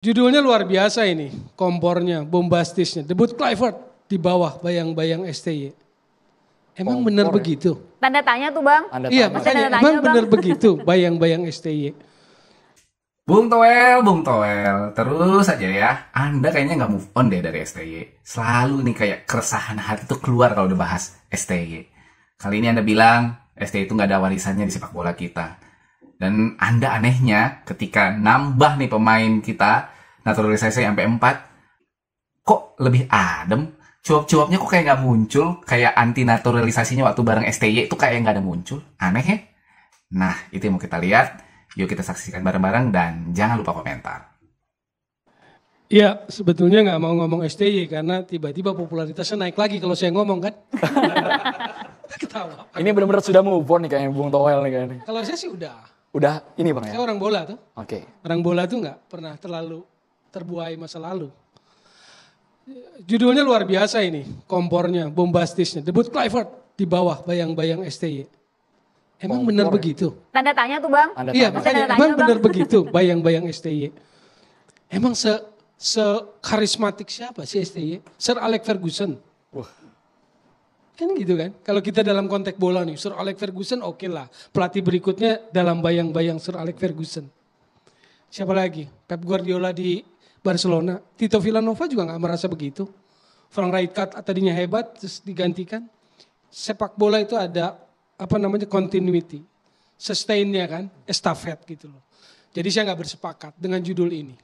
Judulnya luar biasa ini, kompornya, bombastisnya. Debut Kluivert di bawah bayang-bayang STY. Emang benar ya? begitu? Tanda tanya tuh Bang. Iya makanya emang benar begitu bayang-bayang STY. Bung Toel, terus aja ya. Anda kayaknya nggak move on deh dari STY. Selalu nih kayak keresahan hati tuh keluar kalau udah bahas STY. Kali ini Anda bilang STY itu nggak ada warisannya di sepak bola kita. Dan Anda anehnya ketika nambah nih pemain kita, naturalisasi sampai 4, kok lebih adem? Cuap-cuapnya kok kayak nggak muncul, kayak anti naturalisasinya waktu bareng STY itu kayak nggak ada muncul. Aneh ya? Nah, itu yang mau kita lihat. Yuk kita saksikan bareng-bareng dan jangan lupa komentar. Iya, sebetulnya nggak mau ngomong STY karena tiba-tiba popularitasnya naik lagi kalau saya ngomong kan. Ketawa. Ini benar-benar sudah move on nih kayaknya Bung Toel nih kayaknya. Kalau saya sih udah. Udah ini Bang ya? Saya orang bola tuh. Oke. Orang bola tuh nggak pernah terlalu terbuai masa lalu. Judulnya luar biasa ini, kompornya, bombastisnya. Debut Kluivert di bawah bayang-bayang STY. Emang benar begitu? Tanda tanya tuh Bang. Iya makanya emang benar begitu bayang-bayang STY. Emang karismatik siapa sih STY? Sir Alex Ferguson. Wah. Kan gitu kan. Kalau kita dalam konteks bola nih, Sir Alex Ferguson oke lah. Pelatih berikutnya dalam bayang-bayang Sir Alex Ferguson. Siapa lagi? Pep Guardiola di Barcelona. Tito Villanova juga gak merasa begitu. Frank Rijkaard tadinya hebat terus digantikan. Sepak bola itu ada continuity, sustainnya kan, estafet gitu loh. Jadi saya nggak bersepakat dengan judul ini.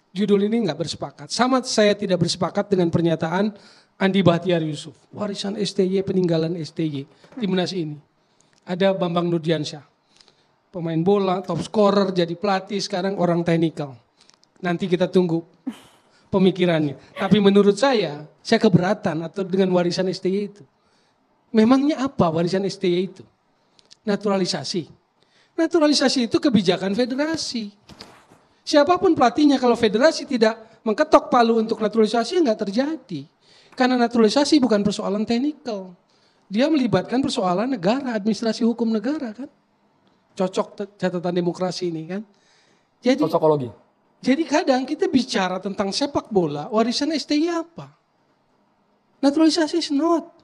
Judul ini nggak bersepakat. Sama saya tidak bersepakat dengan pernyataan Andi Bahtiar Yusuf. Warisan STY, peninggalan STY, timnas ini. Ada Bambang Nurdiansyah, pemain bola, top scorer, jadi pelatih, sekarang orang teknikal. Nanti kita tunggu pemikirannya. Tapi menurut saya keberatan atau dengan warisan STY itu. Memangnya apa warisan STY itu? Naturalisasi. Naturalisasi itu kebijakan federasi. Siapapun pelatihnya kalau federasi tidak mengketok palu untuk naturalisasi nggak terjadi. Karena naturalisasi bukan persoalan teknikal. Dia melibatkan persoalan negara, administrasi hukum negara kan. Cocok catatan demokrasi ini kan. Jadi Cocokologi. Jadi kadang kita bicara tentang sepak bola, warisan STY apa? Naturalisasi is not.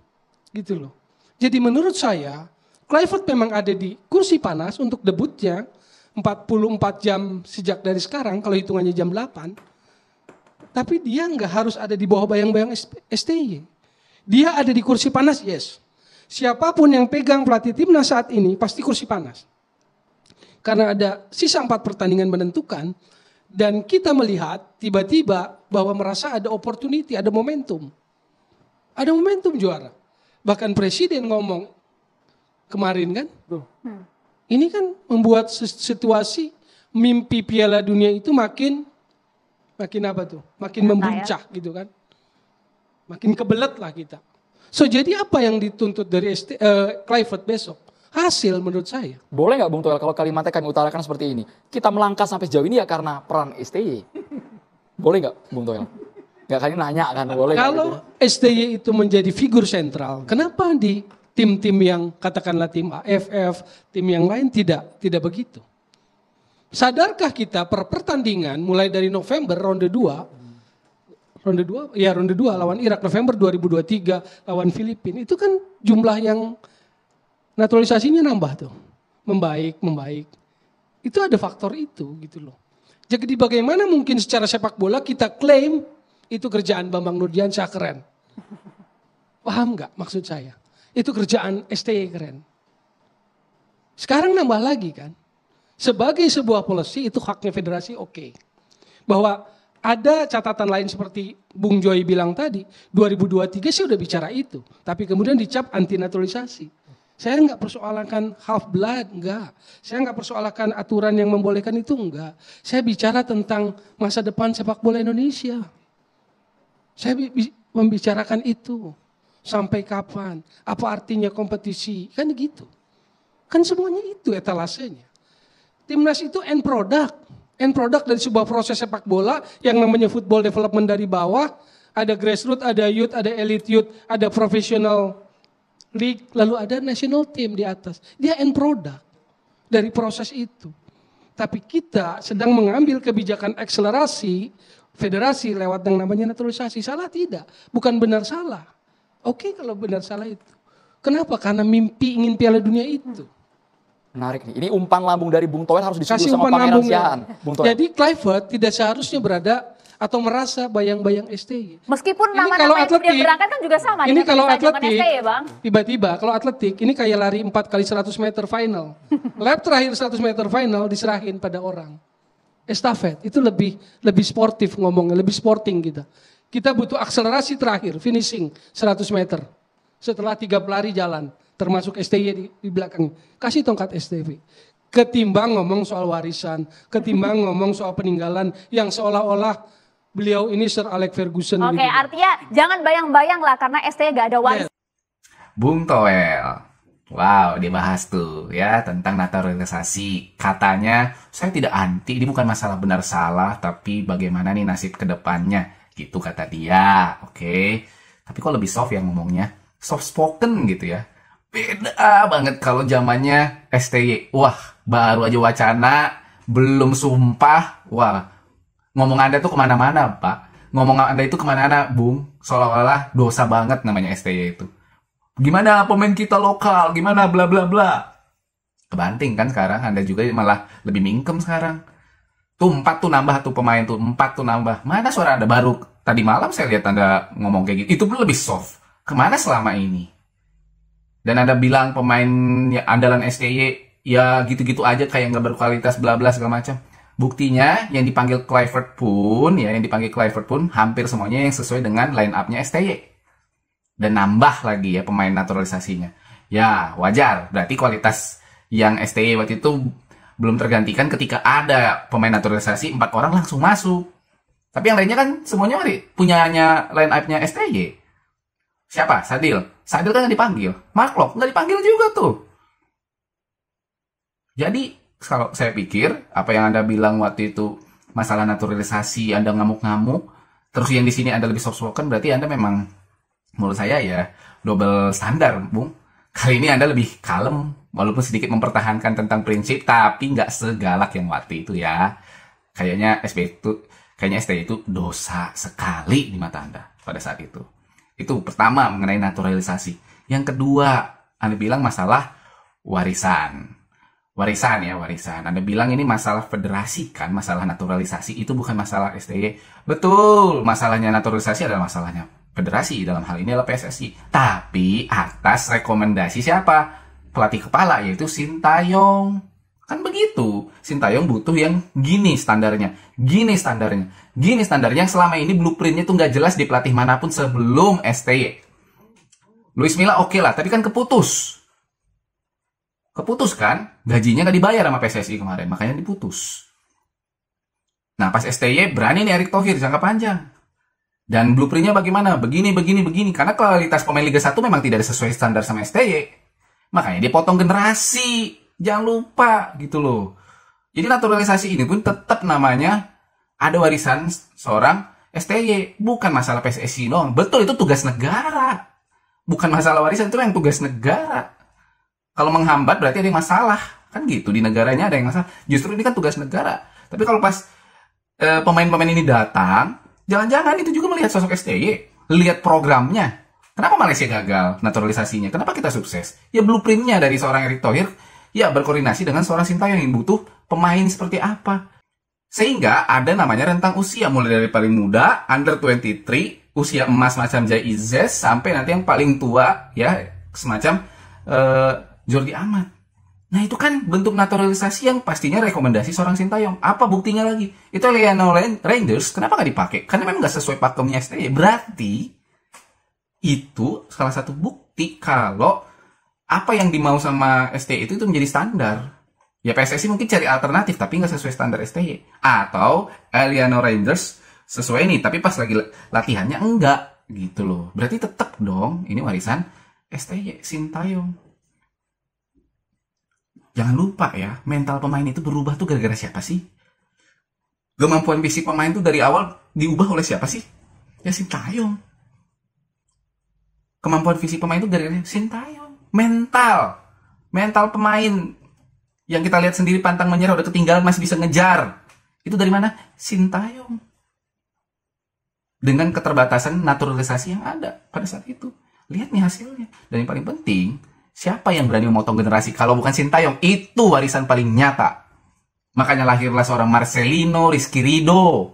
Gitu loh. Jadi menurut saya, Kluivert memang ada di kursi panas untuk debutnya 44 jam sejak dari sekarang, kalau hitungannya jam 8. Tapi dia nggak harus ada di bawah bayang-bayang STY. Dia ada di kursi panas, yes. Siapapun yang pegang pelatih timnas saat ini pasti kursi panas. Karena ada sisa 4 pertandingan menentukan, dan kita melihat tiba-tiba bahwa merasa ada opportunity, ada momentum. Ada momentum juara. Bahkan presiden ngomong kemarin kan. Ini kan membuat situasi mimpi Piala Dunia itu makin apa tuh? Makin membuncah gitu kan. Makin kebelet lah kita. So jadi apa yang dituntut dari Kluivert besok? Hasil menurut saya. Boleh nggak Bung Toel kalau kalimatnya kami utarakan seperti ini? Kita melangkah sampai sejauh ini ya karena peran STY. Boleh nggak Bung Toel? Nggak, kali nanya kan, boleh. Kalau gitu? STY itu menjadi figur sentral, kenapa di tim-tim yang katakanlah tim AFF, tim yang lain tidak begitu? Sadarkah kita per pertandingan mulai dari November ronde 2 lawan Irak, November 2023 lawan Filipina, itu kan jumlah yang naturalisasinya nambah tuh, membaik. Itu ada faktor itu gitu loh. Jadi bagaimana mungkin secara sepak bola kita klaim itu kerjaan Bambang Nurdiansyah keren. Paham nggak maksud saya? Itu kerjaan STY keren. Sekarang nambah lagi kan. Sebagai sebuah policy itu haknya federasi oke. Bahwa ada catatan lain seperti Bung Joy bilang tadi. 2023 sih udah bicara itu. Tapi kemudian dicap anti naturalisasi. Saya nggak persoalkan half blood, enggak. Saya nggak persoalkan aturan yang membolehkan itu, enggak. Saya bicara tentang masa depan sepak bola Indonesia. Saya membicarakan itu. Sampai kapan? Apa artinya kompetisi? Kan gitu. Kan semuanya itu etalasenya. Timnas itu end product. End product dari sebuah proses sepak bola yang namanya football development dari bawah. Ada grassroots, ada youth, ada elite youth, ada professional league. Lalu ada national team di atas. Dia end product dari proses itu. Tapi kita sedang mengambil kebijakan akselerasi federasi lewat yang namanya naturalisasi. Salah tidak? Bukan benar salah. Oke kalau benar salah itu. Kenapa? Karena mimpi ingin Piala Dunia itu. Menarik nih. Ini umpan lambung dari Bung Toel harus disebut Kasih sama umpan Pangeran lambungnya. Siahaan. Bung Toel. Jadi Kluivert tidak seharusnya berada atau merasa bayang-bayang STY. Meskipun Ini nama-nama kalau yang dia atletik, berangkat kan juga sama. Ini dengan kalau tulisan zaman atletik, STY, Bang. tiba-tiba kalau atletik, ini kayak lari 4 kali 100 meter final. Lap terakhir 100 meter final diserahin pada orang. Estafet, itu lebih sportif ngomongnya, lebih sporting kita. Kita butuh akselerasi terakhir, finishing 100 meter. Setelah 3 pelari jalan, termasuk STY di belakang. Kasih tongkat STV. Ketimbang ngomong soal warisan, ketimbang ngomong soal peninggalan yang seolah-olah beliau ini Sir Alex Ferguson. Oke, gitu. artinya jangan bayang-bayang lah karena STY gak ada waris. Bung Toel. Wow, dibahas tuh ya tentang naturalisasi. Katanya, saya tidak anti, ini bukan masalah benar salah, tapi bagaimana nih nasib kedepannya. Gitu kata dia, oke. Tapi kok lebih soft ya ngomongnya? Soft spoken gitu ya. Beda banget kalau zamannya STY. Wah, baru aja wacana, belum sumpah. Wah, ngomong Anda tuh kemana-mana, Pak. Ngomong Anda itu kemana-mana, Bung. Seolah-olah dosa banget namanya STY itu. Gimana pemain kita lokal, gimana bla bla bla. Kebanting kan sekarang, Anda juga malah lebih mingkem sekarang. Tuh 4 tuh nambah tuh pemain tuh, 4 tuh nambah. Mana suara Anda baru tadi malam saya lihat Anda ngomong kayak gitu. Itu pun lebih soft. Kemana selama ini? Dan Anda bilang pemain ya, andalan STY ya gitu-gitu aja kayak nggak berkualitas bla bla segala macam. Buktinya yang dipanggil Kluivert pun hampir semuanya yang sesuai dengan line up-nya STY. Dan nambah lagi ya pemain naturalisasinya. Ya wajar, berarti kualitas yang STY waktu itu belum tergantikan ketika ada pemain naturalisasi 4 orang langsung masuk. Tapi yang lainnya kan semuanya punyanya line up-nya STY. Siapa? Sadil. Sadil kan nggak dipanggil. Mark Locke nggak dipanggil juga tuh. Jadi kalau saya pikir apa yang Anda bilang waktu itu masalah naturalisasi Anda ngamuk-ngamuk, terus yang di sini Anda lebih soft spoken, berarti Anda memang menurut saya ya double standar, Bung. Kali ini Anda lebih kalem, walaupun sedikit mempertahankan tentang prinsip, tapi nggak segalak yang waktu itu ya. Kayaknya STY itu dosa sekali di mata Anda pada saat itu. Itu pertama mengenai naturalisasi. Yang kedua, Anda bilang masalah warisan. Warisan. Anda bilang ini masalah federasi kan, masalah naturalisasi itu bukan masalah STY. Betul, masalahnya naturalisasi adalah masalahnya federasi, dalam hal ini adalah PSSI. Tapi atas rekomendasi siapa? Pelatih kepala, yaitu Sintayong. Kan begitu. Sintayong butuh yang gini standarnya. Gini standarnya yang selama ini blueprintnya tuh nggak jelas di pelatih manapun sebelum STY. Luis Milla oke lah, tapi kan keputus kan? Gajinya nggak dibayar sama PSSI kemarin, makanya diputus. Nah pas STY berani nih Erick Thohir jangka panjang. Dan blueprintnya bagaimana? Begini. Karena kualitas pemain Liga 1 memang tidak sesuai standar sama STY. Makanya dia potong generasi. Jangan lupa gitu loh. Jadi naturalisasi ini pun tetap namanya ada warisan seorang STY. Bukan masalah PSSI dong. Betul itu tugas negara. Bukan masalah warisan, itu yang tugas negara. Kalau menghambat berarti ada yang masalah. Kan gitu, di negaranya ada yang masalah. Justru ini kan tugas negara. Tapi kalau pas pemain-pemain ini datang, jangan-jangan itu juga melihat sosok STY, lihat programnya. Kenapa Malaysia gagal naturalisasinya? Kenapa kita sukses? Ya blueprintnya dari seorang Erick Thohir, ya berkoordinasi dengan seorang Sintayong yang butuh pemain seperti apa. Sehingga ada namanya rentang usia, mulai dari paling muda, under 23, usia emas macam Jai Izzes, sampai nanti yang paling tua, ya semacam Jordi Amat. Nah itu kan bentuk naturalisasi yang pastinya rekomendasi seorang Sintayong. Apa buktinya lagi? Itu Lionel Rangers, kenapa nggak dipakai? Karena memang nggak sesuai pakemnya STY. Berarti itu salah satu bukti kalau apa yang dimau sama STY itu menjadi standar. Ya PSSI mungkin cari alternatif tapi nggak sesuai standar STY. Atau Lionel Rangers sesuai nih tapi pas lagi latihannya enggak gitu loh. Berarti tetap dong ini warisan STY Sintayong. Jangan lupa ya, mental pemain itu berubah tuh gara-gara siapa sih? Kemampuan fisik pemain tuh dari awal diubah oleh siapa sih? Ya Sintayong. Kemampuan fisik pemain itu gara-gara Sintayong. Mental pemain Yang kita lihat sendiri pantang menyerah, udah ketinggalan masih bisa ngejar. Itu dari mana? Sintayong. Dengan keterbatasan naturalisasi yang ada pada saat itu. Lihat nih hasilnya. Dan yang paling penting, siapa yang berani memotong generasi? Kalau bukan Sintayong, itu warisan paling nyata. Makanya lahirlah seorang Marcelino, Rizky Ridho.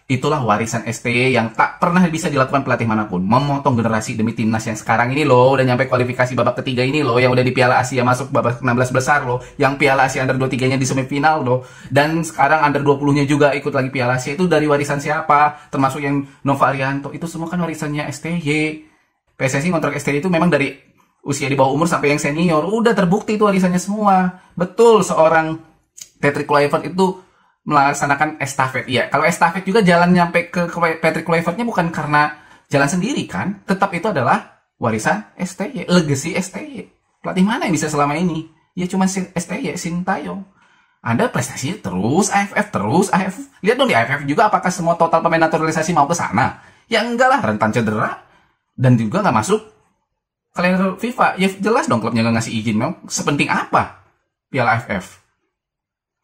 Itulah warisan STY yang tak pernah bisa dilakukan pelatih manapun. Memotong generasi demi timnas yang sekarang ini loh. Udah nyampe kualifikasi babak ketiga ini loh. Yang udah di Piala Asia masuk babak 16 besar loh. Yang Piala Asia Under 23-nya di semifinal loh. Dan sekarang Under 20-nya juga ikut lagi Piala Asia. Itu dari warisan siapa? Termasuk yang Novarianto. Itu semua kan warisannya STY. PSSI kontrak STY itu memang dari usia di bawah umur sampai yang senior. Udah terbukti itu warisannya semua. Betul, seorang Patrick Kluivert itu melaksanakan estafet. Iya, kalau estafet juga jalan nyampe ke Patrick Kluivertnya bukan karena jalan sendiri kan. Tetap itu adalah warisan STY, legacy STY. Pelatih mana yang bisa selama ini? Ya cuma STY, Sintayong. Anda prestasinya terus, AFF terus, AFF. Lihat dong di AFF juga apakah semua total pemain naturalisasi mau ke sana? Ya enggak lah, rentan cedera. Dan juga nggak masuk kalender FIFA. Ya jelas dong klubnya nggak ngasih izin. Memang sepenting apa Piala AFF?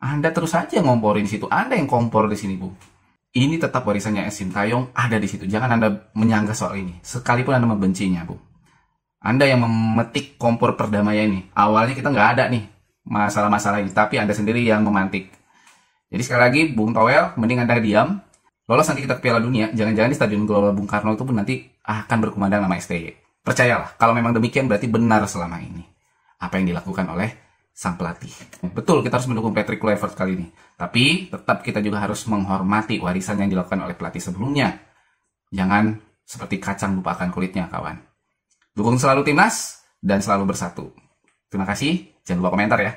Anda terus saja ngomporin di situ. Anda yang kompor di sini, Bu. Ini tetap warisannya Sintayong ada di situ. Jangan Anda menyanggah soal ini. Sekalipun Anda membencinya, Bu. Anda yang memetik kompor perdamaian ini. Awalnya kita nggak ada nih masalah-masalah ini. Tapi Anda sendiri yang memantik. Jadi sekali lagi, Bung Toel, mending Anda diam. Lolos nanti kita ke Piala Dunia. Jangan-jangan di Stadion Gelora Bung Karno itu pun nanti akan berkumandang nama STY. Percayalah, kalau memang demikian berarti benar selama ini. Apa yang dilakukan oleh sang pelatih. Betul, kita harus mendukung Patrick Kluivert kali ini. Tapi tetap kita juga harus menghormati warisan yang dilakukan oleh pelatih sebelumnya. Jangan seperti kacang lupakan kulitnya, kawan. Dukung selalu timnas dan selalu bersatu. Terima kasih. Jangan lupa komentar ya.